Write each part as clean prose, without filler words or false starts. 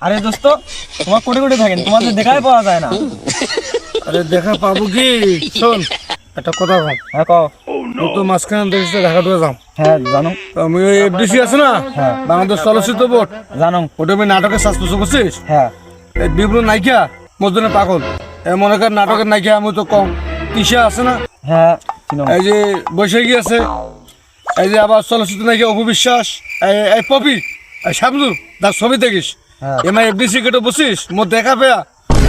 আরে দোস্ত, তোমার কোটে কোটে থাকেন, তোমাদের দেখাই পাওয়া যায় না। আরে দেখা পাবো কি? শোন, একটা কথা কম। হ্যাঁ কও। তুই তো মাঝখানে দেখিস ঢাকা দিয়ে যাও। হ্যাঁ জানো। আমি ওই এফডিসি আছে না, হ্যাঁ বাংলাদেশ চলচ্চিত্র বোর্ড, জানো। ওটা আমি নাটকের সাজপুষ করছিস। হ্যাঁ এই বিপ্লব নায়িকা মজদুরের পাগল, মনে কর নাটকের নায়িকা আমি তো কম। তিশা আছে না, হ্যাঁ চিনো। এই যে বৈশাখী আছে, এই যে আবার চলচ্চিত্র নায়িকা অপু বিশ্বাস, এই পপি, শামদুর, তার ছবি দেখিস। হ্যাঁ। এমআই এফডিসি কেটে বসিস, মোর দেখা পেয়া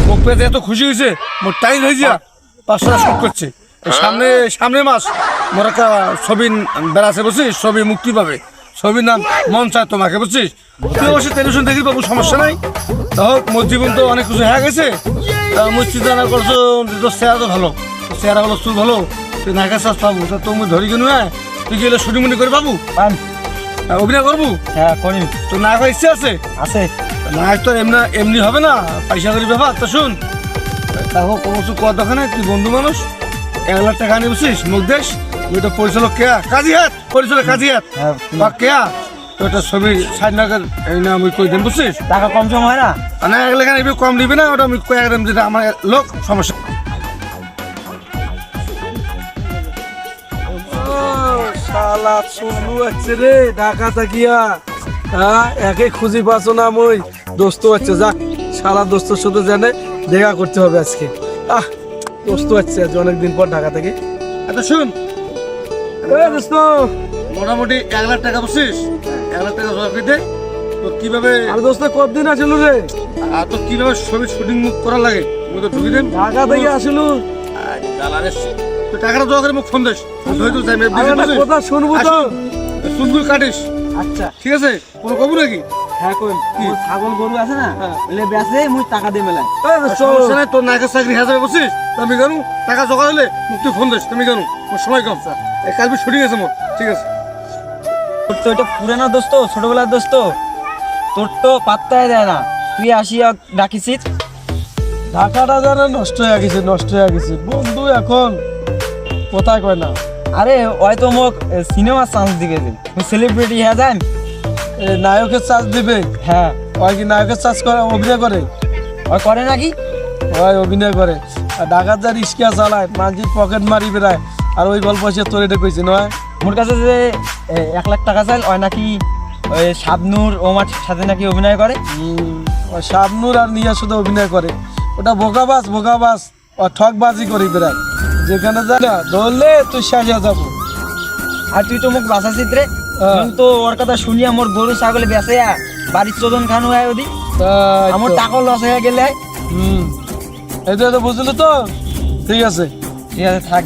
মুখ পেতে এত খুশি হয়েছে, মোর টাইম হয়ে যা 500 শুট করছে। এই সামনে মাস মোর একটা ছবি বেড়াচ্ছে বুঝছিস, ছবি মুক্তি পাবে। ছবির নাম মন চায় তোমাকে, বুঝছিস? তুই অবশ্যই টেলিভিশন দেখি পাবো, সমস্যা নাই। তা হোক, মোর জীবন তো অনেক কিছু হয়ে গেছে। মুই চিন্তা না করছো, তোর চেহারা তো ভালো, তোর চেহারা ভালো, চুল ভালো, তুই নায়িকা চাষ পাবো। তা তুমি ধরি কিনু, তুই গেলে শুটিং মুটি করে পাবো, পান। অভিনয় করবো। হ্যাঁ করি। তোর নায়ক ইচ্ছে আছে? আছে। নায়ক তো এমনি হবে না, পয়সা করি ব্যাপার। তো শুন, দেখো কোনো কিছু কর দোকানে, তুই বন্ধু মানুষ, 1 লাখ টাকা নিয়ে বসিস, মুখ দেশ, ওইটা পরিচালক কেয়া কাজী হাত, পরিচালক কাজী হাত হ্যাঁ বা কেয়া, তো একটা ছবি 60 লাখের এই না আমি কই দেন, বুঝছিস? টাকা কম সম হয় না? না 1 লাখ নিবি, কম নিবি না, ওটা আমি কয়ে একদম, যেটা আমার লোক সমস্যা। শালা চলু আছে রে ঢাকা থাকিয়া। হ্যাঁ, একে খুঁজি পাচ্ছ না। মই দোস্ত আছে, যাক শালা দোস্তর সাথে জানে দেখা করতে হবে আজকে। দোস্ত আছে আজ অনেকদিন পর ঢাকা থেকে। আচ্ছা শুন, দোস্ত মোটামুটি 1 লাখ টাকা, বুঝছিস? 1 লাখ টাকা জবাব দে। তো কিভাবে আর দোস্ত কতদিন আসলো রে? আর তো কিভাবে ছবি শুটিং করা লাগে তুমি তো ঢুকি দেন। ঢাকা থেকে আসলো। তুই টাকাটা জোগাড় করে মুখ ফোন দিস, ধরে তো যাই কথা শুনবো তো। চুলগুলো কাটিস, আচ্ছা ঠিক আছে? কোনো কবু নাকি? হ্যাঁ কই। কি? ছাগল গরু আছে না, বলে বেচে মুই টাকা দিয়ে মেলাই। সমস্যা নাই, তোর নায়কের চাকরি হয়ে যাবে, বুঝছিস? তো আমি জানো টাকা জোগাড় হলে মুখ তুই ফোন দিস, তুমি জানো ওর সময় কম। এই কালকে শুটিং আছে মোর, ঠিক আছে? তোর তো এটা পুরানো দোস্ত, ছোটবেলার দোস্ত, তোর তো পাত্তাই দেয় না। তুই আসিয়া ডাকিছিস। ঢাকাটা জানে নষ্ট হয়ে গেছে, নষ্ট হয়ে গেছে। বন্ধু এখন কোথায় কয় না। আরে ওই তো মোক সিনেমার চান্স দিবে, তুই সেলিব্রিটি হয়ে যান। নায়কের চার্জ দিবে? হ্যাঁ ওই কি নায়কের চার্জ করে, অভিনয় করে? ওই করে নাকি? ওই অভিনয় করে। আর ঢাকার যা রিক্সা চালায়, মাঝি পকেট মারি বেড়ায়, আর ওই গল্প সে তোর এটা কইছে নয়। মোর কাছে যে 1 লাখ টাকা চাইল, ওই নাকি ওই শাবনূর ওমার সাথে নাকি অভিনয় করে। ওই শাবনূর আর নিয়া শুধু অভিনয় করে। ওটা বোকাবাস, বোকাবাস, ও ঠকবাজি করি বেড়ায়। যেখানে যা না ধরলে তুই সাজিয়া যাবো। আর তুই তো মোক বাঁচাছিস রে। তো ওর কথা শুনিয়া মোর গরু ছাগলে বেঁচে বাড়ির চোদন খানো হয় ওদি, আমার টাকা লস হয়ে গেলে। এটা তো বুঝলি তো? ঠিক আছে, ঠিক আছে থাক।